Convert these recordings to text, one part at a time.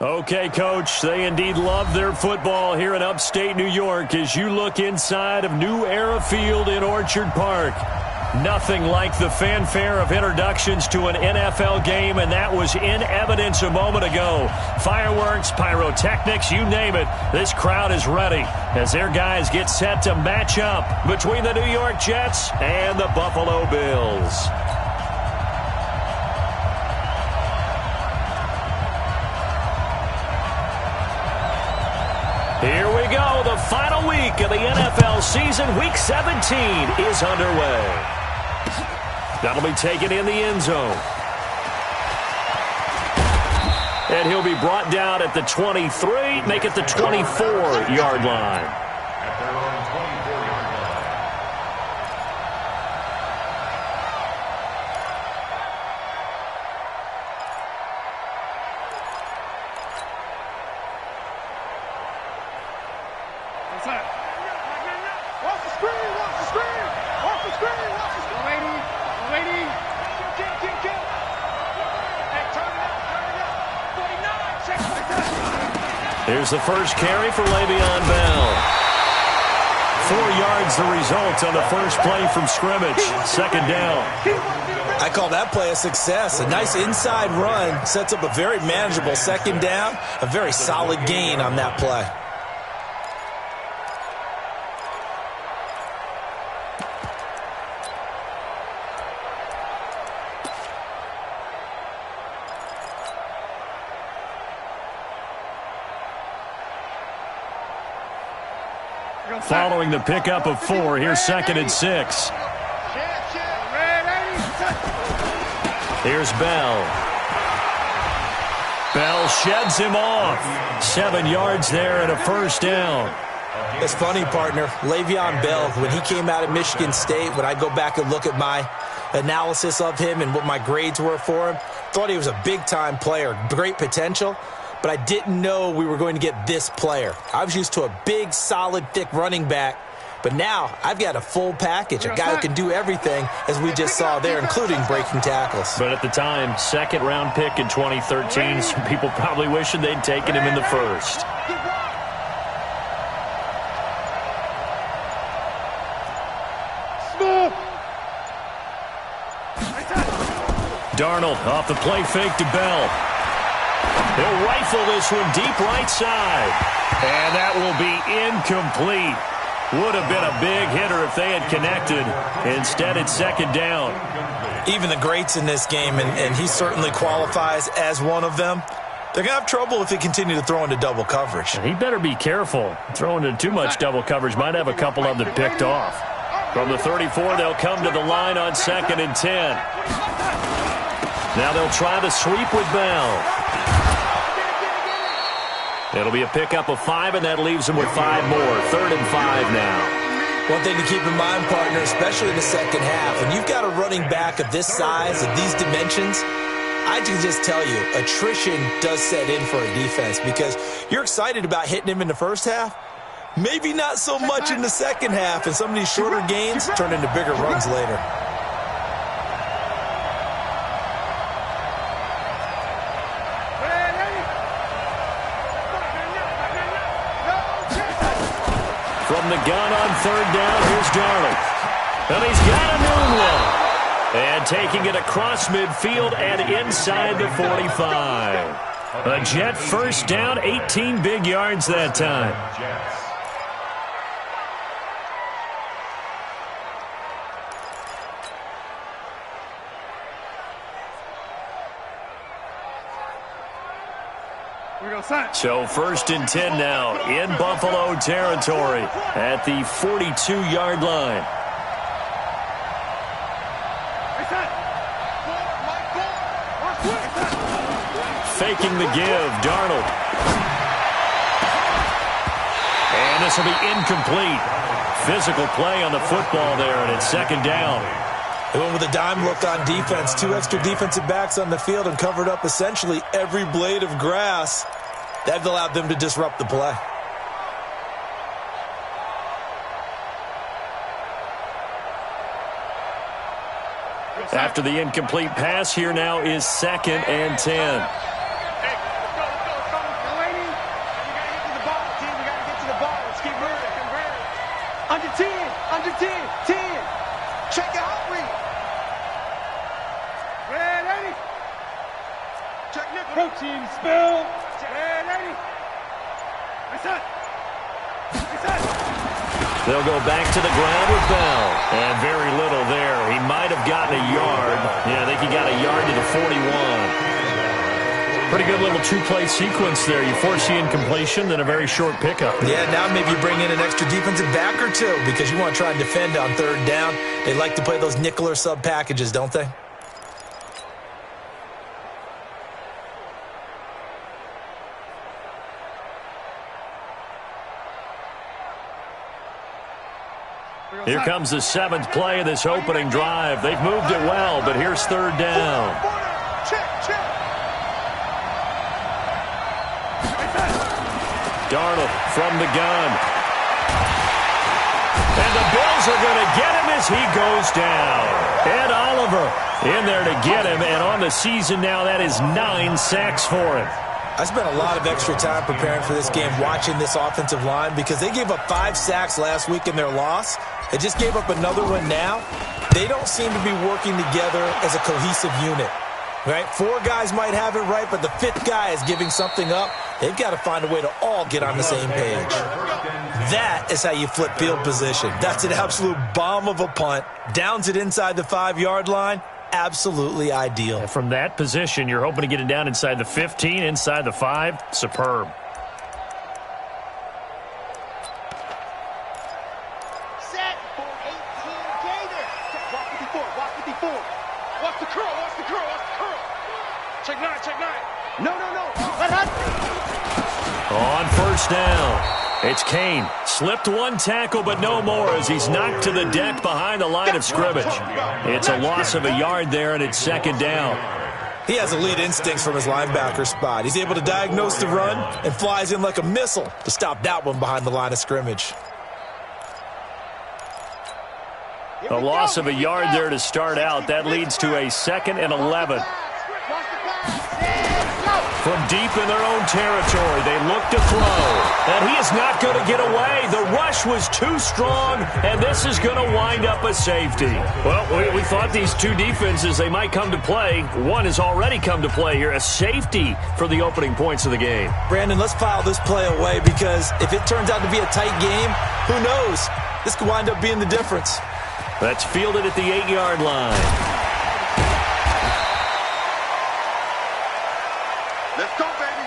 Okay, Coach, they indeed love their football here in upstate New York as you look inside of New Era Field in Orchard Park. Nothing like the fanfare of introductions to an NFL game, and that was in evidence a moment ago. Fireworks, pyrotechnics, you name it. This crowd is ready as their guys get set to match up between the New York Jets and the Buffalo Bills. Here we go. The final week of the NFL season. Week 17 is underway. That'll be taken in the end zone. And he'll be brought down at the 23, make it the 24-yard line. At their own 24-yard line. What's that? Watch the screen, watch the screen, watch the screen, watch the screen. Lady. Hey, turn it up. 49, check it. Here's the first carry for Le'Veon Bell. 4 yards the result on the first play from scrimmage. Second down. I call that play a success. A nice inside run sets up a very manageable second down. A very solid gain on that play. Following the pickup of 4, here's 2nd and 6. Here's Bell. Bell sheds him off. 7 yards there and a first down. It's funny, partner. Le'Veon Bell, when he came out of Michigan State, when I go back and look at my analysis of him and what my grades were for him, thought he was a big-time player, great potential. But I didn't know we were going to get this player. I was used to a big, solid, thick running back. But now I've got a full package, a guy who can do everything, as we just saw there, including breaking tackles. But at the time, second-round pick in 2013, some people probably wishing they'd taken him in the first. Darnold off the play fake to Bell. He'll rifle this one deep right side. And that will be incomplete. Would have been a big hitter if they had connected. Instead, it's second down. Even the greats in this game, and he certainly qualifies as one of them, they're going to have trouble if they continue to throw into double coverage. He better be careful. Throwing into too much double coverage might have a couple of them picked off. From the 34, they'll come to the line on 2nd and 10. Now they'll try the sweep with Bell. It'll be a pickup of 5, and that leaves them with 5 more. 3rd and 5 now. One thing to keep in mind, partner, especially in the second half, when you've got a running back of this size, of these dimensions, I can just tell you, attrition does set in for a defense because you're excited about hitting him in the first half. Maybe not so much in the second half, and some of these shorter gains turn into bigger runs later. From the gun on 3rd down, here's Darnold. And he's got a new one. And taking it across midfield and inside the 45. A Jet first down, 18 big yards that time. So 1st and 10 now in Buffalo territory at the 42-yard line. Faking the give, Darnold. And this will be incomplete. Physical play on the football there, and it's 2nd down. They went with a dime look on defense. 2 extra defensive backs on the field and covered up essentially every blade of grass. That allowed them to disrupt the play. After the incomplete pass, here now is 2nd and 10. Under 10, under 10, 10. Check your heart rate. Red 80. Check nickel. Protein spill. Red 80. Reset. Reset. They'll go back to the ground with Bell. And very little there. He might have gotten a yard. Yeah, I think he got a yard to the 41. Pretty good little two-play sequence there. You force the incompletion, then a very short pickup. Yeah, now maybe you bring in an extra defensive back or two because you want to try and defend on third down. They like to play those nickel or sub packages, don't they? Here comes the seventh play of this opening drive. They've moved it well, but here's third down. Check, check. Darnold from the gun. And the Bills are going to get him as he goes down. Ed Oliver in there to get him, and on the season now, that is 9 sacks for him. I spent a lot of extra time preparing for this game, watching this offensive line, because they gave up 5 sacks last week in their loss. They just gave up another one now. They don't seem to be working together as a cohesive unit. Right? 4 guys might have it right, but the 5th guy is giving something up. They've got to find a way to all get on the same page. That is how you flip field position. That's an absolute bomb of a punt. Downs it inside the 5-yard line. Absolutely ideal. And from that position, you're hoping to get it down inside the 15, inside the 5. Superb. Set for 18 Gator. Walk 54, walk 54. Watch the curl, watch the curl, watch the curl. Check 9, check 9. No, no, no. Let us. On first down, it's Kane. Slipped one tackle, but no more as he's knocked to the deck behind the line of scrimmage. It's a loss of a yard there, and it's second down. He has elite instincts from his linebacker spot. He's able to diagnose the run and flies in like a missile to stop that one behind the line of scrimmage. A loss of a yard there to start out. That leads to a 2nd and 11. From deep in their own territory, they look to throw. And he is not going to get away. The rush was too strong, and this is going to wind up a safety. Well, we thought these two defenses, they might come to play. One has already come to play here, a safety for the opening points of the game. Brandon, let's file this play away because if it turns out to be a tight game, who knows? This could wind up being the difference. That's fielded at the 8-yard line. Let's go, baby.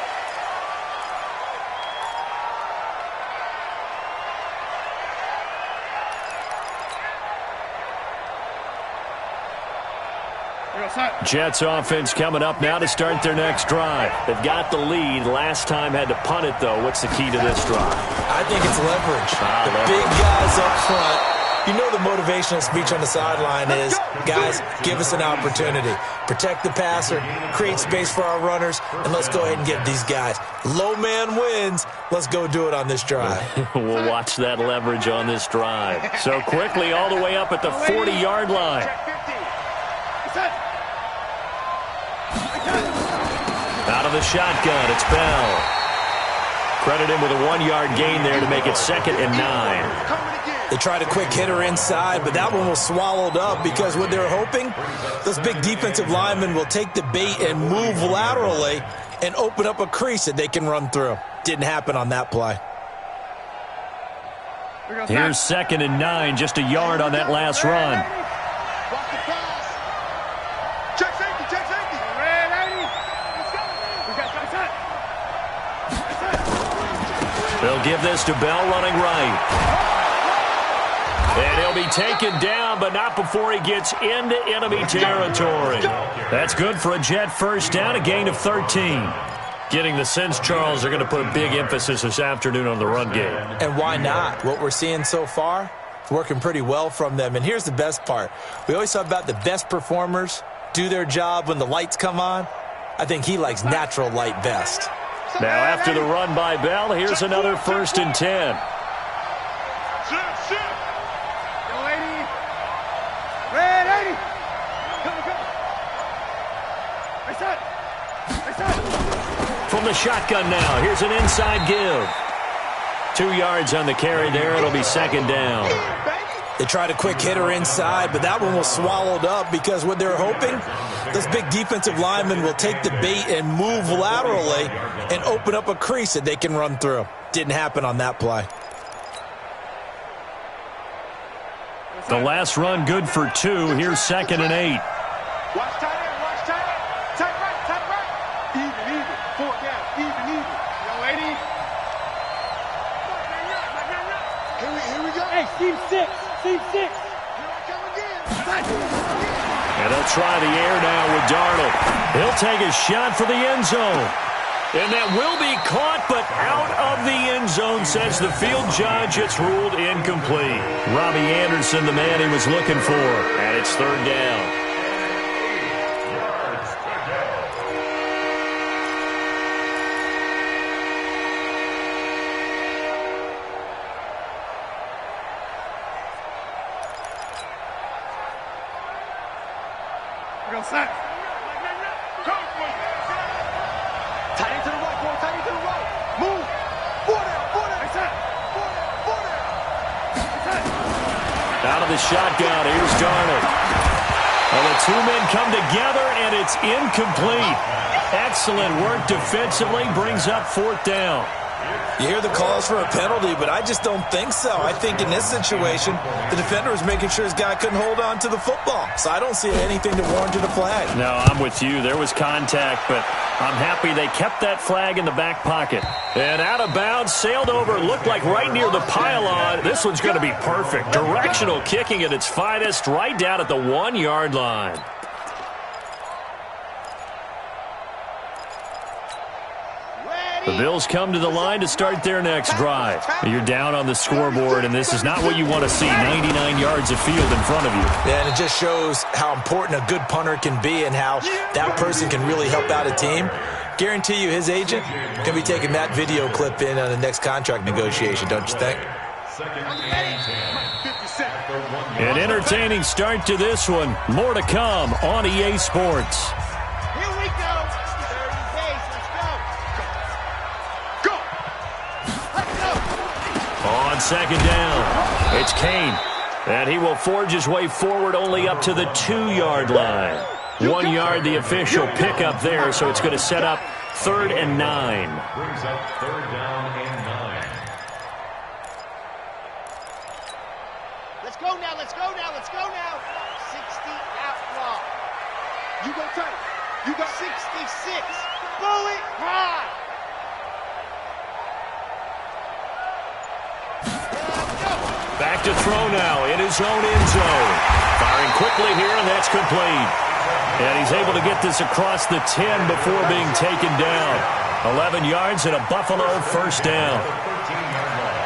Jets offense coming up now to start their next drive. They've got the lead. Last time had to punt it, though. What's the key to this drive? I think it's leverage. The big guys up front. You know the motivational speech on the sideline is, guys, give us an opportunity. Protect the passer, create space for our runners, and let's go ahead and get these guys. Low man wins. Let's go do it on this drive. We'll watch that leverage on this drive. So quickly all the way up at the 40-yard line. Out of the shotgun, it's Bell. Credit him with a 1-yard gain there to make it 2nd and 9. They tried a quick hitter inside, but that one was swallowed up because what they're hoping, those big defensive linemen will take the bait and move laterally and open up a crease that they can run through. Didn't happen on that play. Here's 2nd and 9, just a yard on that last run. Check safety, check safety. Red 80. They'll give this to Bell running right. And he'll be taken down, but not before he gets into enemy territory. That's good for a Jet first down, a gain of 13. Getting the sense, Charles, they're going to put a big emphasis this afternoon on the run game. And why not? What we're seeing so far, working pretty well from them. And here's the best part. We always talk about the best performers do their job when the lights come on. I think he likes natural light best. Now, after the run by Bell, here's another 1st and 10. Red 80. From the shotgun now, here's an inside give. 2 yards on the carry there. It'll be second down. They tried a quick hitter inside, but that one was swallowed up because what they're hoping, this big defensive lineman will take the bait and move laterally and open up a crease that they can run through. Didn't happen on that play. The last run good for 2. Here's 2nd and 8. Watch tight end, watch tight end. Tight right, tight right. Even. 4 down, even. Yo, lady. Here we go. Hey, Team 6. Here I come again. And they'll try the air now with Darnold. He'll take a shot for the end zone. And that will be caught, but out of the end zone, says the field judge. It's ruled incomplete. Robbie Anderson, the man he was looking for. And it's 3rd down. Sack. Tight end to the right, boy. Tight end to the right. Move. 4 down. Out of the shotgun, here's Darnold. And the 2 men come together, and it's incomplete. Excellent work defensively, brings up 4th down. You hear the calls for a penalty, but I just don't think so. I think in this situation, the defender was making sure his guy couldn't hold on to the football. So I don't see anything to warrant a flag. No, I'm with you. There was contact, but I'm happy they kept that flag in the back pocket. And out of bounds, sailed over, looked like right near the pylon. This one's going to be perfect. Directional kicking at its finest, right down at the 1-yard line. The Bills come to the line to start their next drive. You're down on the scoreboard, and this is not what you want to see, 99 yards of field in front of you. Yeah, and it just shows how important a good punter can be and how that person can really help out a team. Guarantee you his agent can be taking that video clip in on the next contract negotiation, don't you think? An entertaining start to this one. More to come on EA Sports. Here we go. 30 days. Let's go. On 2nd down, it's Kane. And he will forge his way forward only up to the 2-yard line. 1 yard, the official pickup there, so it's going to set up 3rd and 9. Brings up 3rd down and 9. Let's go now. 60 outlaw. You go tight. You got 66. Bullet high. Back to throw now in his own end zone. Firing quickly here, and that's complete. And he's able to get this across the 10 before being taken down. 11 yards and a Buffalo 1st down.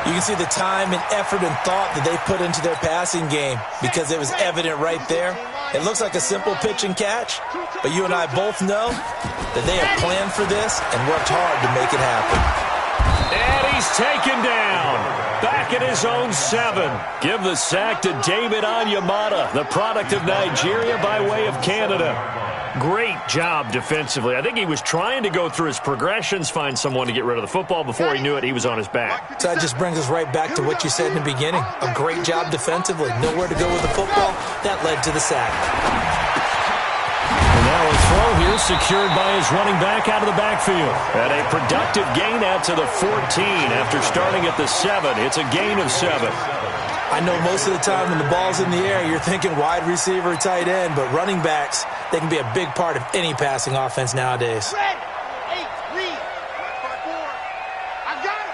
You can see the time and effort and thought that they put into their passing game because it was evident right there. It looks like a simple pitch and catch, but you and I both know that they have planned for this and worked hard to make it happen. And he's taken down. Back at his own 7. Give the sack to David Onyemata, the product of Nigeria by way of Canada. Great job defensively. I think he was trying to go through his progressions, find someone to get rid of the football. Before he knew it, he was on his back. So that just brings us right back to what you said in the beginning. A great job defensively. Nowhere to go with the football. That led to the sack. And now a throw here secured by his running back out of the backfield. And a productive gain out to the 14 after starting at the 7. It's a gain of 7. I know most of the time when the ball's in the air, you're thinking wide receiver, tight end, but running backs, they can be a big part of any passing offense nowadays. Red. 8, read. 4. I got it.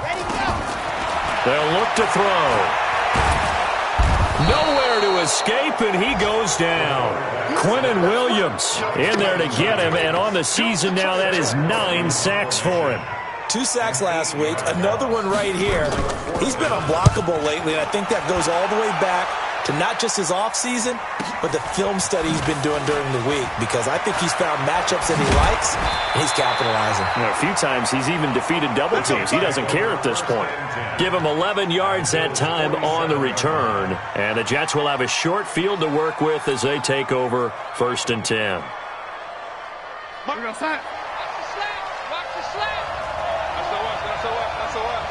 Ready, go. They'll look to throw. Nowhere to escape, and he goes down. Quinnen Williams in there to get him, and on the season now, that is 9 sacks for him. 2 sacks last week, another one right here. He's been unblockable lately, and I think that goes all the way back to not just his offseason, but the film study he's been doing during the week, because I think he's found matchups that he likes, and he's capitalizing. A few times he's even defeated double teams. He doesn't care at this point. Give him 11 yards that time on the return, and the Jets will have a short field to work with as they take over 1st and 10. Watch the slant. Watch the slant. That's the what.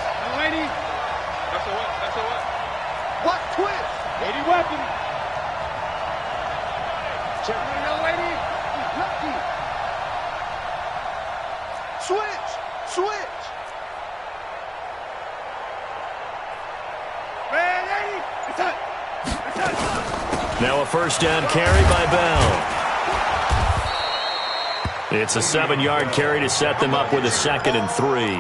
Now a first down carry by Bell. It's a 7-yard carry to set them up with a 2nd and 3.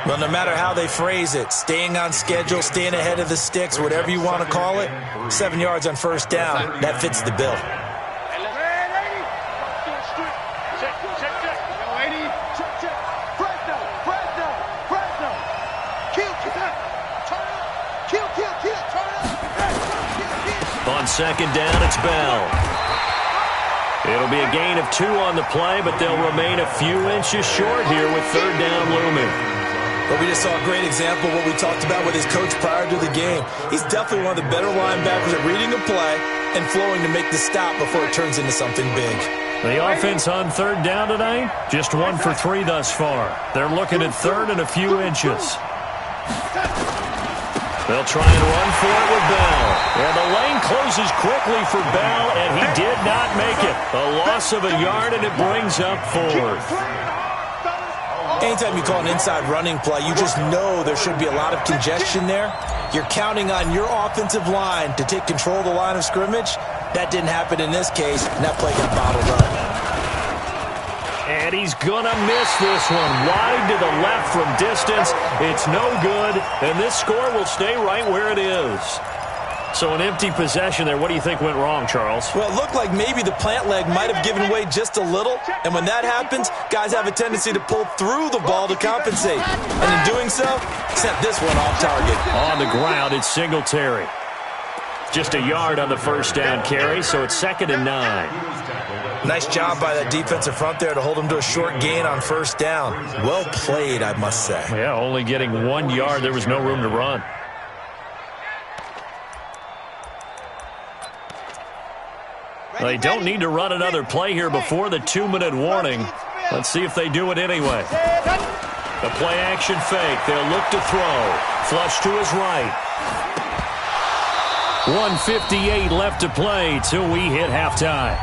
Well, no matter how they phrase it, staying on schedule, staying ahead of the sticks, whatever you want to call it, 7 yards on first down, that fits the bill. On 2nd down, it's Bell. It'll be a gain of 2 on the play, but they'll remain a few inches short here with 3rd down looming. But we just saw a great example of what we talked about with his coach prior to the game. He's definitely one of the better linebackers at reading a play and flowing to make the stop before it turns into something big. The offense on 3rd down tonight, just 1 for 3 thus far. They're looking at 3rd and a few inches. They'll try and run for it with Bell. And the lane closes quickly for Bell, and he did not make it. A loss of a yard, and it brings up 4th. Anytime you call an inside running play, you just know there should be a lot of congestion there. You're counting on your offensive line to take control of the line of scrimmage. That didn't happen in this case, and that play got bottled up. And he's going to miss this one. Wide to the left from distance. It's no good, and this score will stay right where it is. So an empty possession there. What do you think went wrong, Charles? Well, it looked like maybe the plant leg might have given way just a little, and when that happens, guys have a tendency to pull through the ball to compensate. And in doing so, sent this one off target. On the ground, it's Singletary. Just a yard on the first down carry, so it's 2nd and 9. Nice job by that defensive front there to hold him to a short gain on first down. Well played, I must say. Yeah, only getting 1 yard. There was no room to run. They don't need to run another play here before the 2-minute warning. Let's see if they do it anyway. The play-action fake. They'll look to throw. Flush to his right. 1:58 left to play till we hit halftime.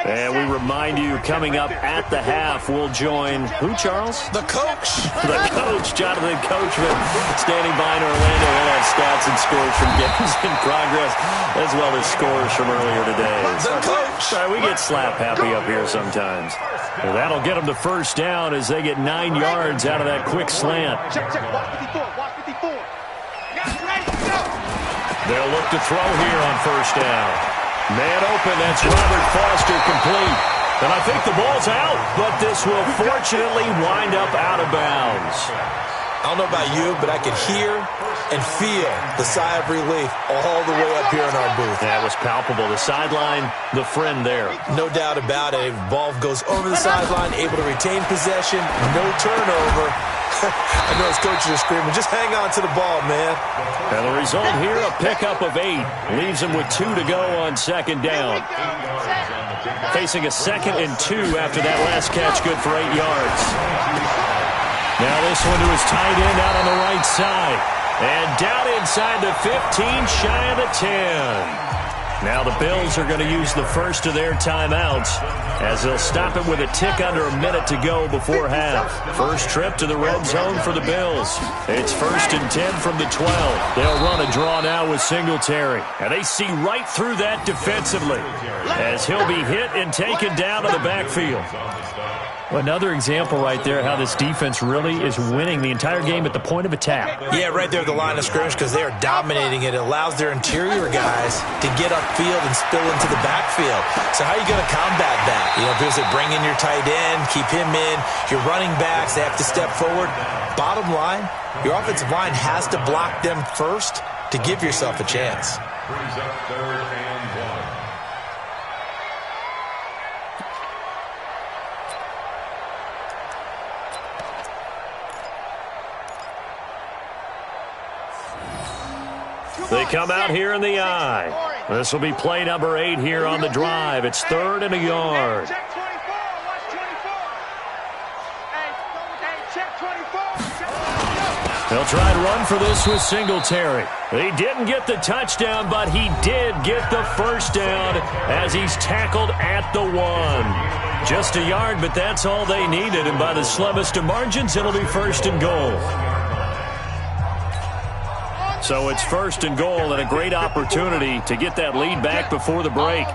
And we remind you, coming up at the half, we'll join who, Charles? The coach. The coach, Jonathan Coachman, standing by in Orlando. We'll have stats and scores from games in progress, as well as scores from earlier today. The coach. Sorry, we get slap happy up here sometimes. Well, that'll get them the first down as they get 9 yards out of that quick slant. Check, watch 54, watch 54. They'll look to throw here on first down. Man open, that's Robert Foster complete. And I think the ball's out, but this will fortunately wind up out of bounds. I don't know about you, but I could hear and feel the sigh of relief all the way up here in our booth. That was palpable. The sideline, the friend there. No doubt about it. Ball goes over the sideline, able to retain possession, no turnover. I know his coaches are screaming, just hang on to the ball, man. And the result here, a pickup of 8. Leaves him with 2 to go on second down. Facing a 2nd and 2 after that last catch, good for 8 yards. Now this one to his tight end out on the right side. And down inside the 15, shy of the 10. Now the Bills are going to use the first of their timeouts as they'll stop it with a tick under a minute to go before half. First trip to the red zone for the Bills. It's 1st and 10 from the 12. They'll run a draw now with Singletary. And they see right through that defensively as he'll be hit and taken down to the backfield. Another example right there how this defense really is winning the entire game at the point of attack. Yeah, right there at the line of scrimmage because they are dominating it. It allows their interior guys to get upfield and spill into the backfield. So how are you going to combat that? You know, because they bring in your tight end, keep him in. Your running backs, they have to step forward. Bottom line, your offensive line has to block them first to give yourself a chance. Brings up 3rd and 1. They come out here in the eye. This will be play number 8 here on the drive. It's 3rd and a yard. Check 24, watch 24. Hey, check 24. They'll try and run for this with Singletary. He didn't get the touchdown, but he did get the first down as he's tackled at the 1. Just a yard, but that's all they needed, and by the slimmest of margins, it'll be 1st and goal. So it's 1st and goal and a great opportunity to get that lead back before the break.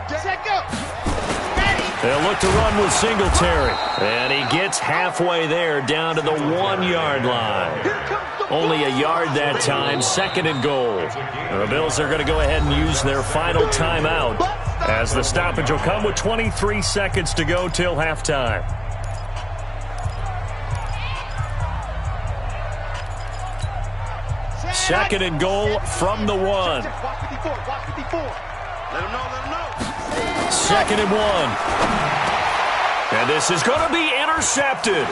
They'll look to run with Singletary. And he gets halfway there down to the 1-yard line. Only a yard that time, 2nd and goal. The Bills are going to go ahead and use their final timeout as the stoppage will come with 23 seconds to go till halftime. Second and goal from the 1. Let him know. 2nd and 1. And this is going to be intercepted.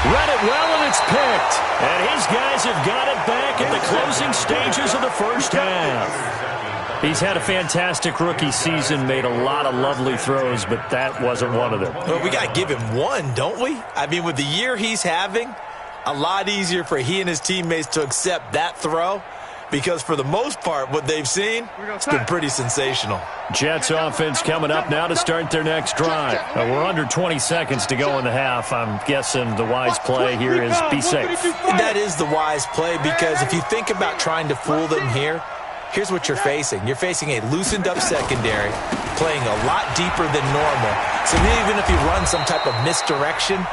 Read it well, and it's picked. And his guys have got it back at the closing stages of the first half. He's had a fantastic rookie season, made a lot of lovely throws, but that wasn't one of them. Well, we got to give him one, don't we? I mean, with the year he's having, a lot easier for he and his teammates to accept that throw. Because for the most part, what they've seen, it's been pretty sensational. Jets offense coming up now to start their next drive. We're under 20 seconds to go in the half. I'm guessing the wise play here is be safe. That is the wise play, because if you think about trying to fool them here, here's what you're facing. You're facing a loosened up secondary, playing a lot deeper than normal. So even if you run some type of misdirection,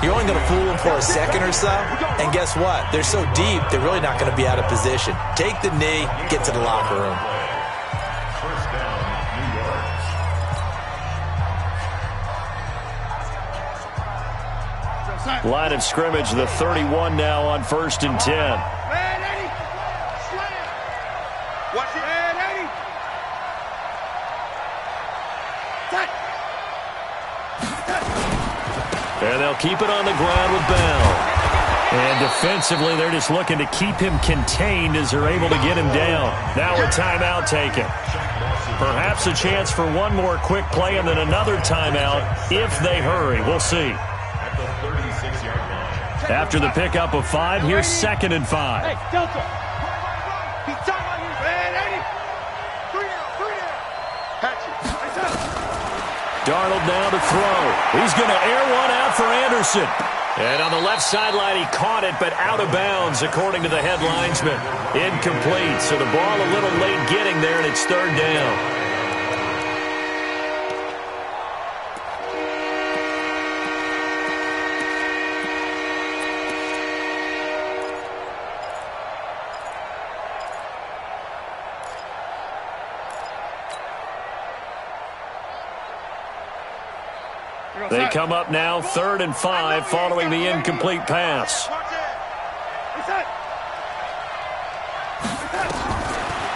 you're only going to fool them for a second or so, and guess what? They're so deep, they're really not going to be out of position. Take the knee, get to the locker room. First down, New York. Line of scrimmage, the 31 now on 1st and 10. Man, Eddie. Slam. Watch it. Man, Eddie. Touch. And they'll keep it on the ground with Bell. And defensively, they're just looking to keep him contained as they're able to get him down. Now a timeout taken. Perhaps a chance for one more quick play and then another timeout if they hurry. We'll see. At the 36-yard line. After the pickup of 5, here's 2nd and 5. Hey, Delta. He's talking about you. Man, Eddie. 3 down. Patch it. Darnold now to throw. He's going to air one out for Anderson. And on the left sideline, he caught it, but out of bounds, according to the head linesman. Incomplete, so the ball a little late getting there, and it's 3rd down. They come up now 3rd and 5 following the incomplete pass.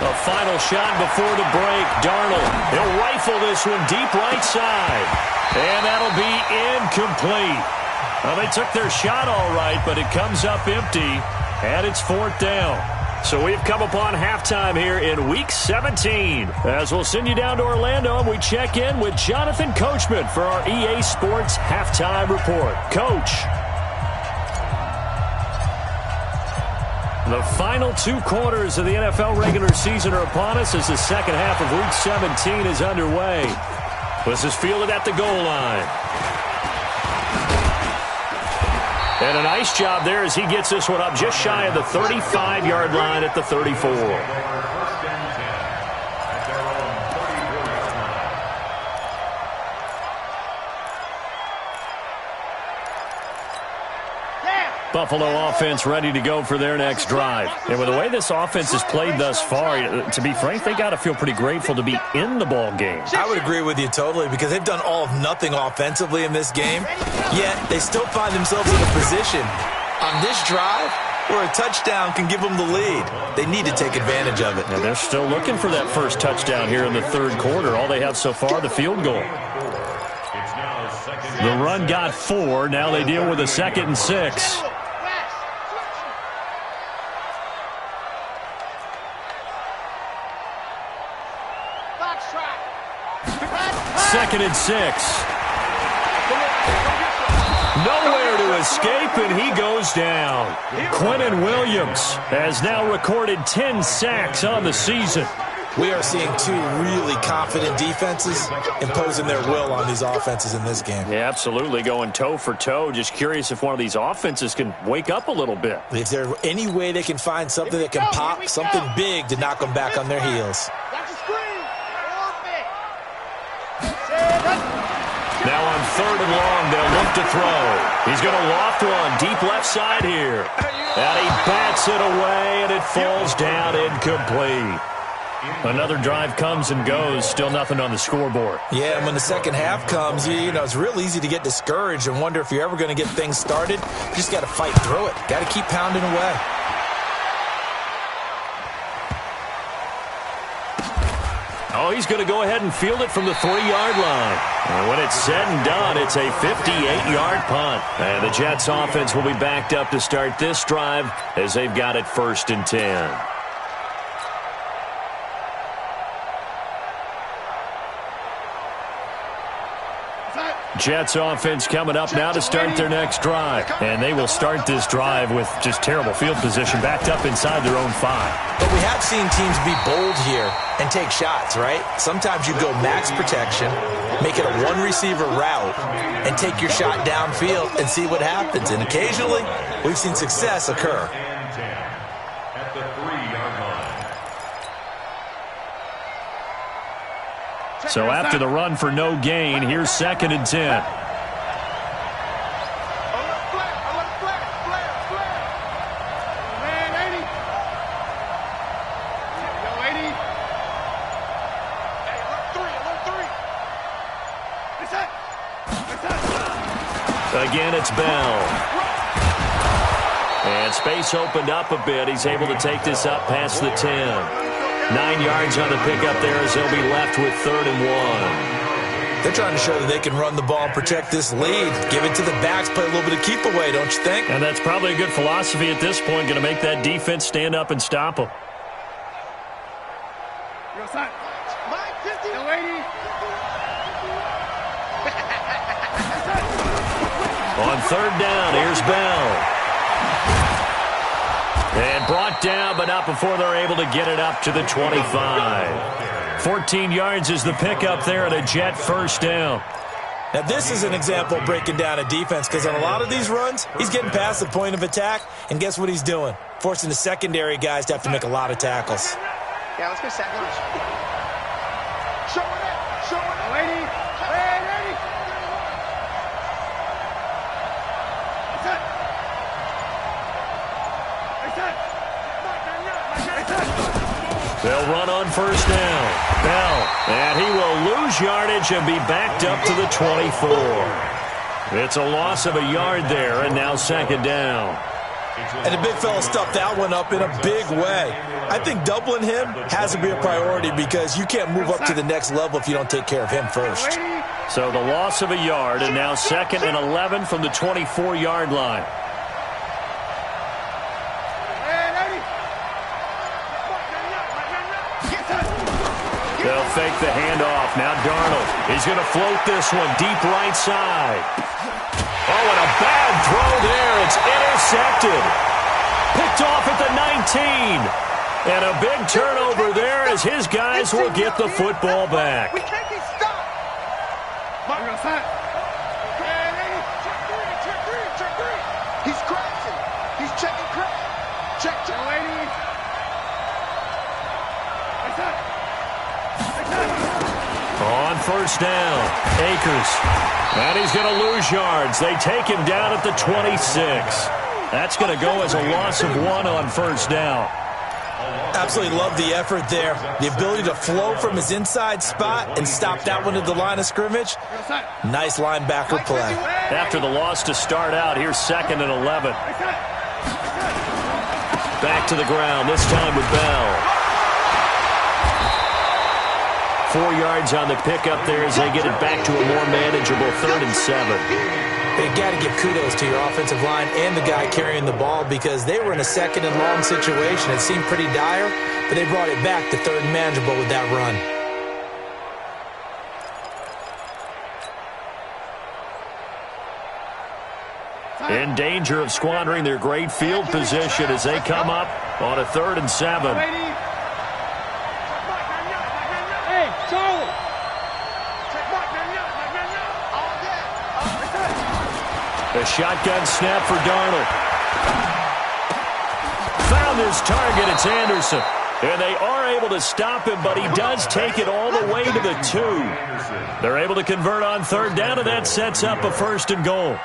A final shot before the break. Darnold, he'll rifle this one deep right side. And that'll be incomplete. Well, they took their shot all right, but it comes up empty, and it's 4th down. So we've come upon halftime here in Week 17. As we'll send you down to Orlando, and we check in with Jonathan Coachman for our EA Sports Halftime Report. Coach. The final 2 quarters of the NFL regular season are upon us as the second half of Week 17 is underway. This is fielded at the goal line. And a nice job there as he gets this one up just shy of the 35-yard line at the 34. Buffalo offense ready to go for their next drive. And with the way this offense has played thus far, to be frank, they got to feel pretty grateful to be in the ball game. I would agree with you totally, because they've done all of nothing offensively in this game, yet they still find themselves in a position on this drive where a touchdown can give them the lead. They need to take advantage of it. And they're still looking for that first touchdown here in the 3rd quarter. All they have so far, the field goal. The run got 4. Now they deal with a 2nd and 6. Second and 6. Nowhere to escape, and he goes down. Quinnen Williams has now recorded 10 sacks on the season. We are seeing two really confident defenses imposing their will on these offenses in this game. Yeah, absolutely, going toe for toe. Just curious if one of these offenses can wake up a little bit. Is there any way they can find something that can pop, something big to knock them back on their heels? Now on 3rd and long, they'll look to throw. He's going to loft one deep left side here. And he bats it away, and it falls down incomplete. Another drive comes and goes, still nothing on the scoreboard. Yeah, and when the second half comes, you know, it's real easy to get discouraged and wonder if you're ever going to get things started. You just got to fight through it. Got to keep pounding away. Oh, he's going to go ahead and field it from the 3-yard line. And when it's said and done, it's a 58-yard punt. And the Jets offense will be backed up to start this drive as they've got it 1st and 10. Jets offense coming up now to start their next drive. And they will start this drive with just terrible field position, backed up inside their own 5. But we have seen teams be bold here and take shots, right? Sometimes you go max protection, make it a one-receiver route, and take your shot downfield and see what happens. And occasionally, we've seen success occur. At the 3-yard line. So after the run for no gain, here's 2nd and 10. Again, it's Bell. And space opened up a bit. He's able to take this up past the 10. 9 yards on the pickup there as they'll be left with 3rd and 1. They're trying to show that they can run the ball and protect this lead. Give it to the backs, play a little bit of keep away, don't you think? And that's probably a good philosophy at this point, going to make that defense stand up and stop them. On 3rd down, here's Bell. And brought down, but not before they're able to get it up to the 25. 14 yards is the pickup there at a Jet 1st down. Now, this is an example of breaking down a defense, because on a lot of these runs, he's getting past the point of attack, and guess what he's doing? Forcing the secondary guys to have to make a lot of tackles. Yeah, let's go sack lunch. Show it, lady. They'll run on 1st down. Bell, and he will lose yardage and be backed up to the 24. It's a loss of a yard there, and now 2nd down. And the big fella stuffed that one up in a big way. I think doubling him has to be a priority, because you can't move up to the next level if you don't take care of him first. So the loss of a yard, and now 2nd and 11 from the 24-yard line. They'll fake the handoff. Now Darnold. He's going to float this one deep right side. Oh, and a bad throw there. It's intercepted. Picked off at the 19. And a big turnover there as his guys will get the football back. We can't be stopped. He's crashing. He's checking crash. Check. On 1st down, Akers. And he's going to lose yards. They take him down at the 26. That's going to go as a loss of 1 on 1st down. Absolutely love the effort there. The ability to flow from his inside spot and stop that one at the line of scrimmage. Nice linebacker play. After the loss to start out, here's 2nd and 11. Back to the ground, this time with Bell. 4 yards on the pickup there as they get it back to a more manageable 3rd and 7. They've got to give kudos to your offensive line and the guy carrying the ball, because they were in a 2nd and long situation. It seemed pretty dire, but they brought it back to 3rd and manageable with that run. in danger of squandering their great field position as they come up on a 3rd and 7. Hey, Charlie. A shotgun snap for Darnold. Found his target. It's Anderson. And they are able to stop him, but he does take it all the way to the 2. They're able to convert on 3rd down, and that sets up a 1st and goal.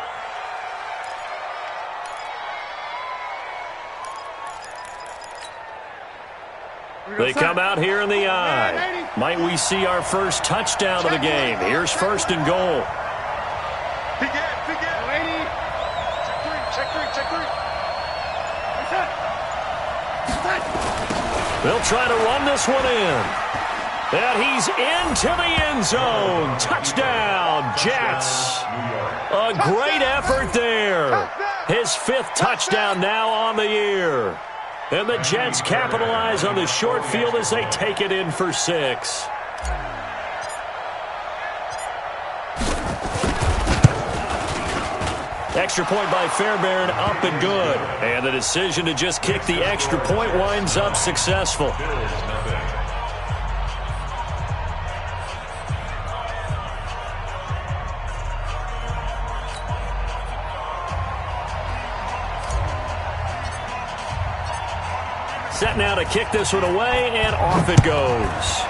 They come out here in the eye. Might we see our first touchdown of the game? Here's 1st and goal. They'll try to run this one in. And he's into the end zone. Touchdown, Jets. A great effort there. His 5th touchdown now on the year. And the Jets capitalize on the short field as they take it in for 6. Extra point by Fairbairn, up and good. And the decision to just kick the extra point winds up successful. Set now to kick this one away, and off it goes.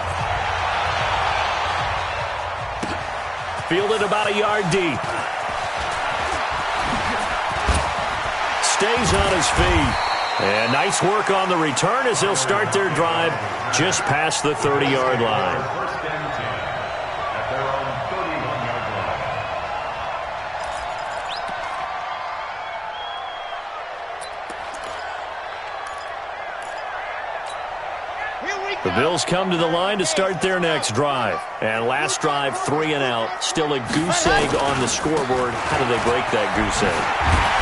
Fielded about a yard deep. Stays on his feet. And nice work on the return as they'll start their drive just past the 30-yard line. First and 10 at their own 31-yard line. The Bills come to the line to start their next drive. And last drive, 3 and out. Still a goose egg on the scoreboard. How do they break that goose egg?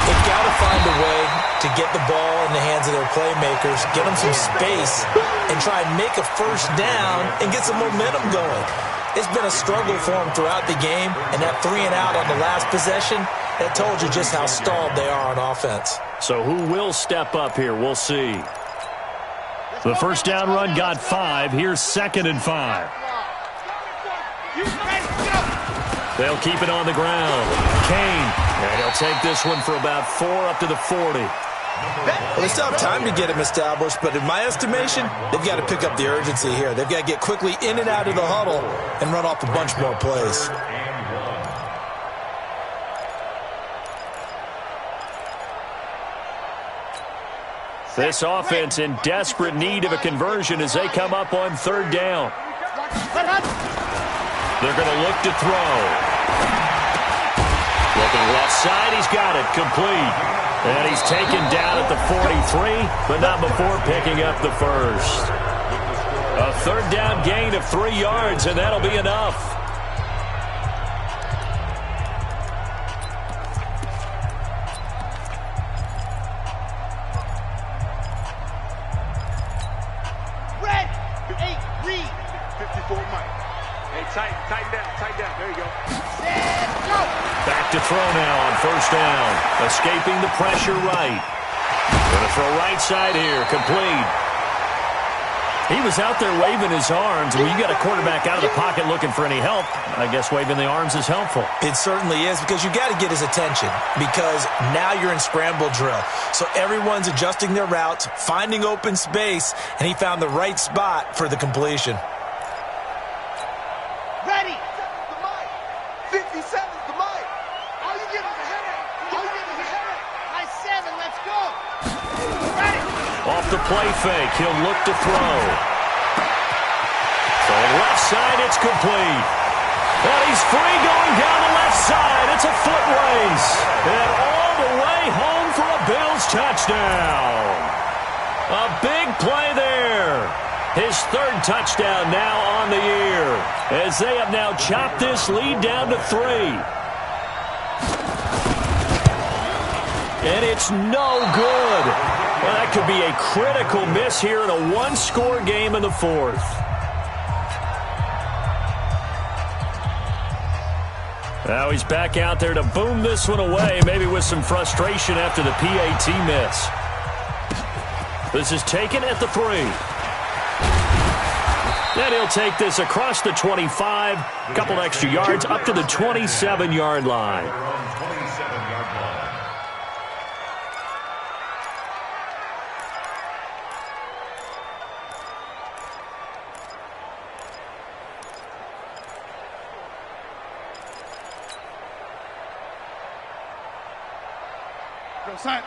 They've got to find a way to get the ball in the hands of their playmakers, get them some space, and try and make a 1st down and get some momentum going. It's been a struggle for them throughout the game, and that 3 and out on the last possession, that told you just how stalled they are on offense. So who will step up here? We'll see. The 1st down run got 5. Here's 2nd and 5. They'll keep it on the ground. Kane, and he'll take this one for about 4 up to the 40. Well, they still have time to get him established, but in my estimation, they've got to pick up the urgency here. They've got to get quickly in and out of the huddle and run off a bunch more plays. This offense in desperate need of a conversion as they come up on 3rd down. They're going to look to throw. Looking left side, he's got it, complete. And he's taken down at the 43, but not before picking up the 1st. A 3rd down gain of 3 yards, and that'll be enough. Back to throw now on 1st down. Escaping the pressure right. Going to throw right side here. Complete. He was out there waving his arms. When you got a quarterback out of the pocket looking for any help, I guess waving the arms is helpful. It certainly is, because you got to get his attention, because now you're in scramble drill. So everyone's adjusting their routes, finding open space, and he found the right spot for the completion. Ready. 57's the mic. All you give us a headache. All you give us a headache. High 7, let's go. Ready. Off the play fake, he'll look to throw. Throwing left side, it's complete. And he's free going down the left side. It's a foot race. And all the way home for a Bills touchdown. A big play there. His 3rd touchdown now on the year, as they have now chopped this lead down to 3. And it's no good. Well, that could be a critical miss here in a 1-score game in the 4th. Now he's back out there to boom this one away, maybe with some frustration after the PAT miss. This is taken at the 3. And he'll take this across the 25, a couple extra yards, up to the 27-yard line.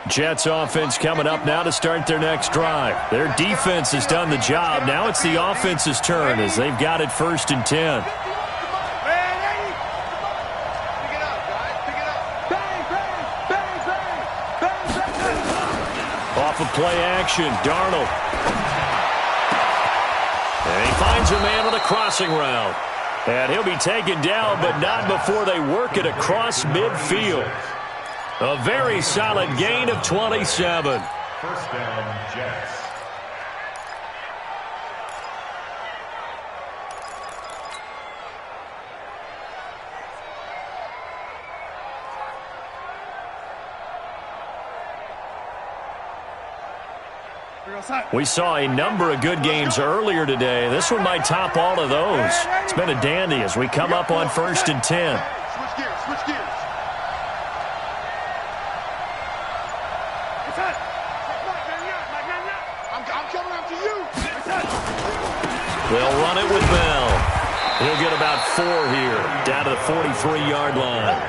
Jets offense coming up now to start their next drive. Their defense has done the job. Now it's the offense's turn as they've got it 1st and 10. Off of play action, Darnold. And he finds a man on a crossing route. And he'll be taken down, but not before they work it across midfield. A very solid gain of 27. 1st down, Jets. We saw a number of good games earlier today. This one might top all of those. It's been a dandy as we come up on 1st and 10. Switch gears, switch gears. I'm coming after you. They'll run it with Bell. He'll get about 4 here, down to the 43-yard line.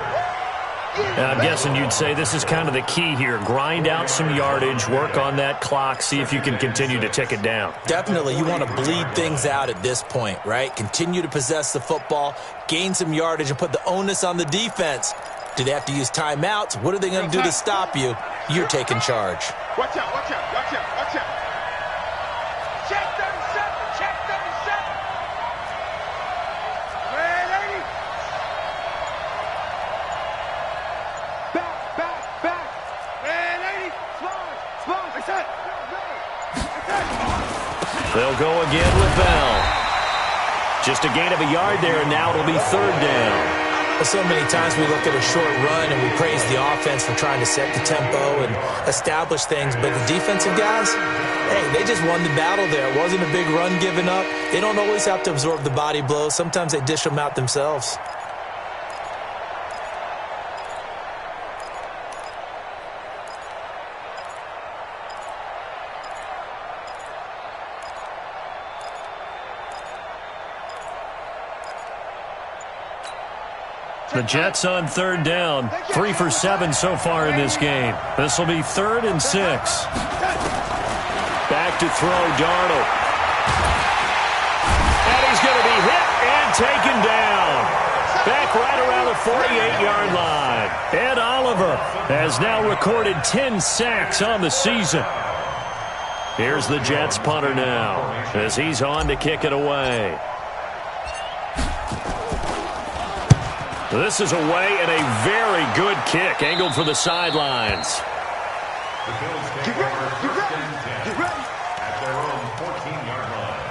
And I'm guessing you'd say this is kind of the key here. Grind out some yardage, work on that clock, see if you can continue to tick it down. Definitely. You want to bleed things out at this point, right? Continue to possess the football, gain some yardage, and put the onus on the defense. Do they have to use timeouts? What are they going to do to stop you? You're taking charge. Watch out, watch out, watch out, watch out. Check 37, check 37. Ready? Back. Ready? Slide. That's it. They'll go again with Bell. Just a gain of a yard there, and now it'll be 3rd down. So many times we look at a short run and we praise the offense for trying to set the tempo and establish things, but the defensive guys, hey, they just won the battle there. It wasn't a big run given up. They don't always have to absorb the body blows. Sometimes they dish them out themselves. The Jets on 3rd down, 3 for 7 so far in this game. This will be 3rd and 6. Back to throw, Darnold. And he's going to be hit and taken down. Back right around the 48-yard line. Ed Oliver has now recorded 10 sacks on the season. Here's the Jets punter now as he's on to kick it away. This is away and a very good kick, angled for the sidelines. The Bills take over 1st and 10 at their own 14-yard line.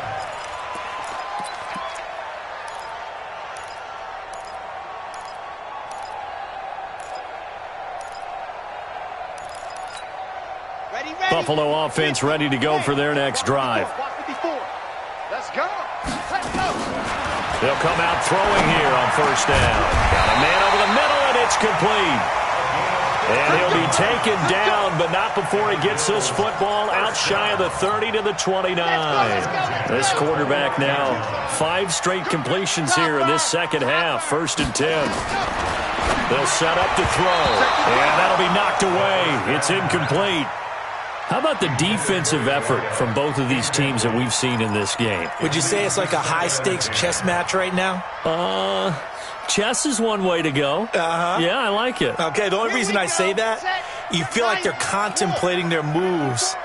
Ready. Buffalo offense ready to go for their next drive. Let's go. They'll come out throwing here on 1st down. Got a man over the middle, and it's complete. And he'll be taken down, but not before he gets this football out shy of the 30 to the 29. This quarterback now, 5 straight completions here in this second half. 1st and 10. They'll set up to throw, and that'll be knocked away. It's incomplete. How about the defensive effort from both of these teams that we've seen in this game? Would you say it's like a high-stakes chess match right now? Chess is one way to go. Yeah, I like it. Okay, the only reason I say that, you feel like they're contemplating their moves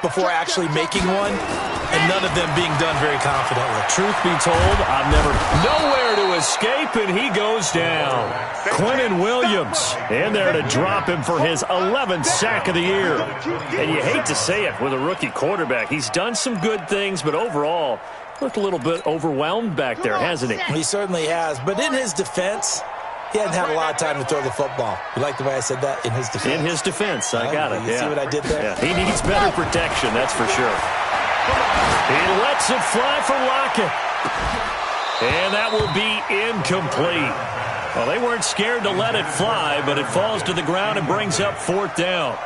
before actually making one, and none of them being done very confidently. Truth be told, I've never nowhere to escape, and he goes down. Quinnen Williams in there to drop him for his 11th sack of the year. And you hate to say it with a rookie quarterback. He's done some good things, but overall, looked a little bit overwhelmed back there, hasn't he? He certainly has. But in his defense, He hadn't had a lot of time to throw the football. You like the way I said that? In his defense? In his defense. I got it. You see what I did there? Yeah. He needs better protection, that's for sure. He lets it fly for Lockett. And that will be incomplete. Well, they weren't scared to let it fly, but it falls to the ground and brings up 4th down.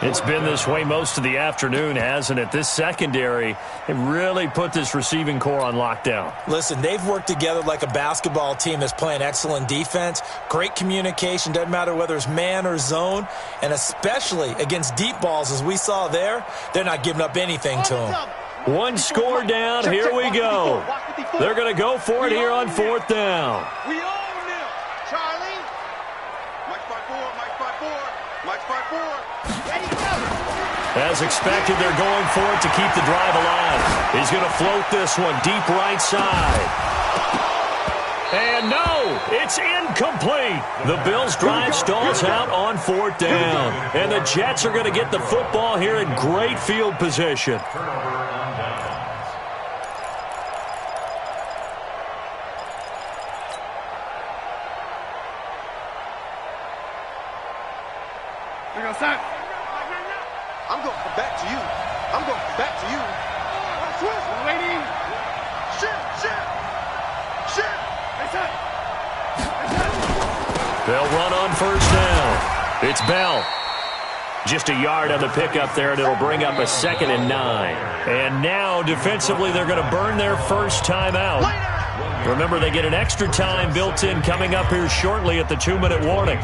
It's been this way most of the afternoon, hasn't it? This secondary, it really put this receiving core on lockdown. Listen, they've worked together like a basketball team that's playing excellent defense. Great communication, doesn't matter whether it's man or zone. And especially against deep balls, as we saw there, they're not giving up anything to them. One score down, here we go. They're going to go for it here on 4th down. We own them, Charlie. Mike 5-4, Mike 5-4, Mike 5-4. Ready, go. As expected, they're going for it to keep the drive alive. He's going to float this one deep right side. And no, it's incomplete. The Bills' drive stalls out on 4th down. And the Jets are going to get the football here in great field position. I'm going to come back to you. I'm going to come back to you. Waiting. Shit. They'll run on 1st down. It's Bell. Just a yard on the pickup there, and it'll bring up a 2nd and 9. And now, defensively, they're going to burn their first timeout. Remember, they get an extra time built in coming up here shortly at the 2-minute warning.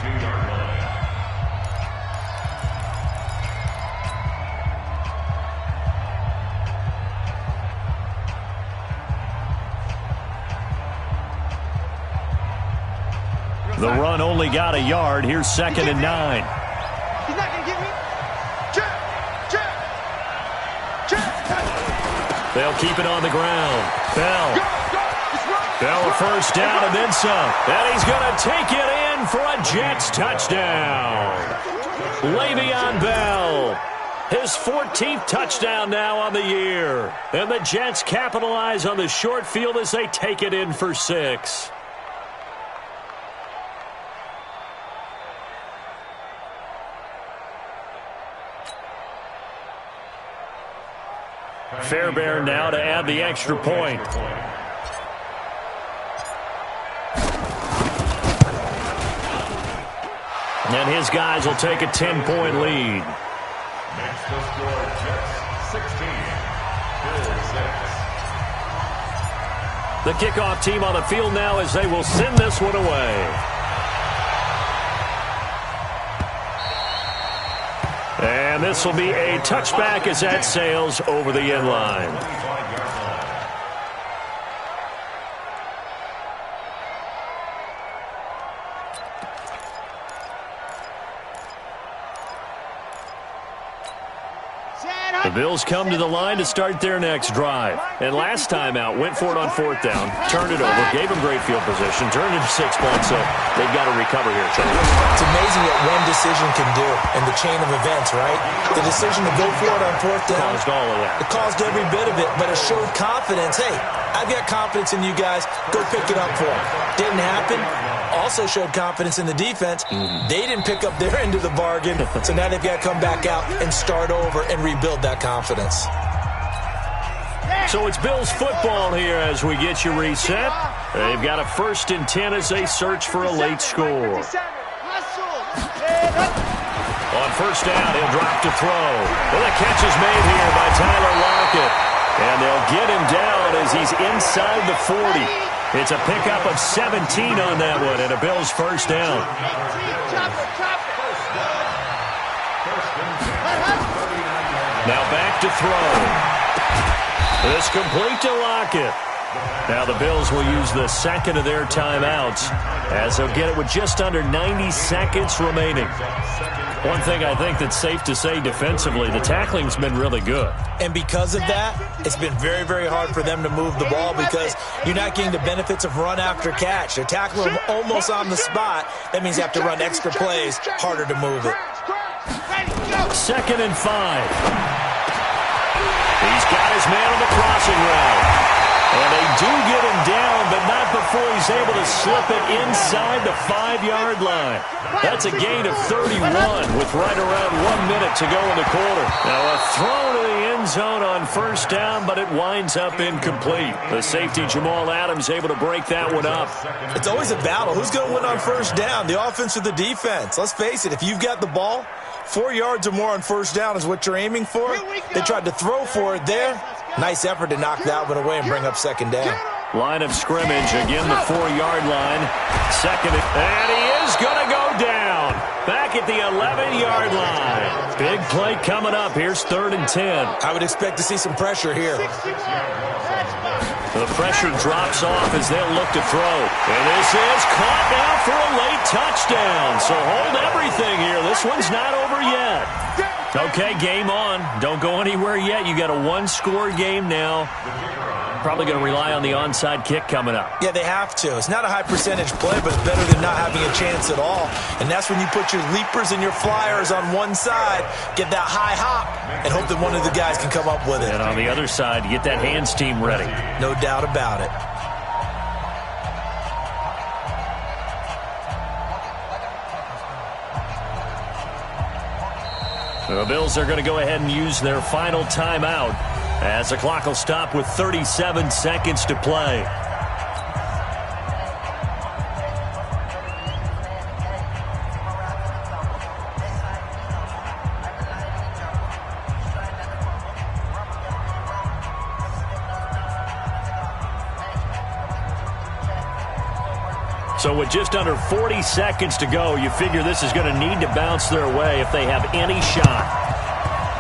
The run only got a yard. Here's 2nd and 9. He's not going to get me. They'll keep it on the ground. Bell. Bell a first down and then some. And he's going to take it in for a Jets touchdown. Le'Veon Bell. His 14th touchdown now on the year. And the Jets capitalize on the short field as they take it in for 6. Fairbairn now to add the extra point. And his guys will take a 10-point lead. Makes the score Jets 16, Bills 6. The kickoff team on the field now as they will send this one away. And this will be a touchback as that sails over the end line. The Bills come to the line to start their next drive. And last time out, went for it on 4th down, turned it over, gave them great field position, turned it to 6 points, so they've got to recover here, Charlie. It's amazing what one decision can do in the chain of events, right? The decision to go for it on 4th down. Caused all of that. It caused every bit of it, but it showed confidence. Hey, I've got confidence in you guys. Go pick it up for them. Didn't happen. Also showed confidence in the defense. They didn't pick up their end of the bargain, so now they've got to come back out and start over and rebuild that confidence. So it's Bills football here as we get you reset. They've got a 1st and 10 as they search for a late score. On 1st down, he'll drop to throw. Well, the catch is made here by Tyler Lockett. And they'll get him down as he's inside the 40. It's a pickup of 17 on that one and a Bills 1st down. Now back to throw. It's complete to Lockett. Now the Bills will use the 2nd of their timeouts as they'll get it with just under 90 seconds remaining. One thing I think that's safe to say defensively, the tackling's been really good. And because of that, it's been very, very hard for them to move the ball because you're not getting the benefits of run after catch. They're tackling them almost on the spot. That means you have to run extra plays, harder to move it. 2nd and 5. He's got his man on the crossing route. And they do get him down, but not before he's able to slip it inside the 5-yard line. That's a gain of 31 with right around 1 minute to go in the quarter. Now a throw to the end zone on first down, but it winds up incomplete. The safety Jamal Adams able to break that one up. It's always a battle. Who's going to win on first down, the offense or the defense? Let's face it, if you've got the ball, 4 yards or more on first down is what you're aiming for. They tried to throw for it there. Nice effort to knock that one away and bring up second down. Line of scrimmage, again the 4-yard line. Second, and he is going to go down. Back at the 11-yard line. Big play coming up. Here's 3rd and 10. I would expect to see some pressure here. The pressure drops off as they'll look to throw. And this is caught now for a late touchdown. So hold everything here. This one's not over yet. Okay, game on. Don't go anywhere yet. You got a 1-score game now. Probably going to rely on the onside kick coming up. Yeah, they have to. It's not a high percentage play, but it's better than not having a chance at all. And that's when you put your leapers and your flyers on one side, get that high hop, and hope that one of the guys can come up with it. And on the other side, you get that hands team ready. No doubt about it. The Bills are going to go ahead and use their final timeout as the clock will stop with 37 seconds to play. So with just under 40 seconds to go, you figure this is going to need to bounce their way if they have any shot.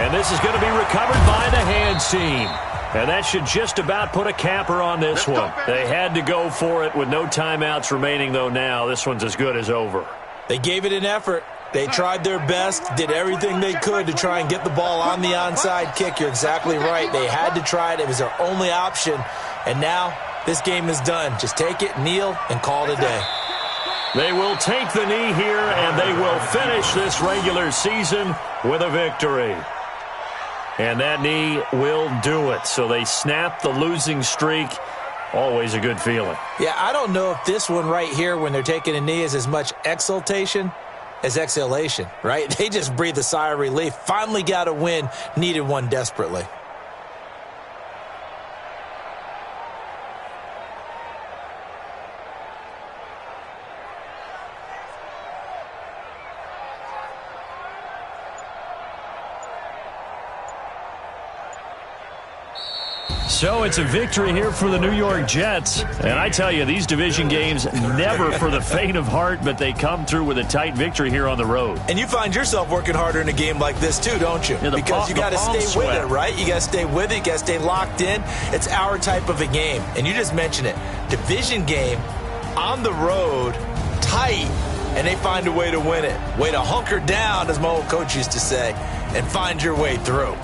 And this is going to be recovered by the hands team. And that should just about put a capper on this one. They had to go for it with no timeouts remaining, though now. This one's as good as over. They gave it an effort. They tried their best, did everything they could to try and get the ball on the onside kick. You're exactly right. They had to try it. It was their only option. And now this game is done. Just take it, kneel, and call it a day. They will take the knee here, and they will finish this regular season with a victory. And that knee will do it. So they snap the losing streak. Always a good feeling. Yeah, I don't know if this one right here, when they're taking a knee, is as much exultation as exhalation, right? They just breathe a sigh of relief. Finally got a win, needed one desperately. So it's a victory here for the New York Jets. And I tell you, these division games, never for the faint of heart, but they come through with a tight victory here on the road. And you find yourself working harder in a game like this too, don't you? Yeah, because you got to stay with it, right? You got to stay with it. You got to stay locked in. It's our type of a game. And you just mentioned it. Division game, on the road, tight, and they find a way to win it. Way to hunker down, as my old coach used to say, and find your way through.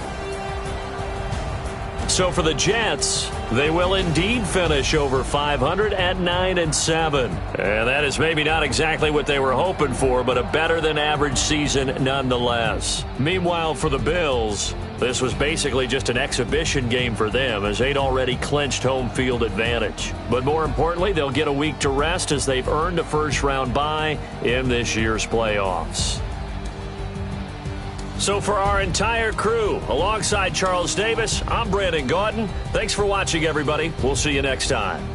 So for the Jets, they will indeed finish over 500 at 9-7. And that is maybe not exactly what they were hoping for, but a better than average season nonetheless. Meanwhile, for the Bills, this was basically just an exhibition game for them as they'd already clinched home field advantage. But more importantly, they'll get a week to rest as they've earned a first-round bye in this year's playoffs. So for our entire crew, alongside Charles Davis, I'm Brandon Gaudin. Thanks for watching, everybody. We'll see you next time.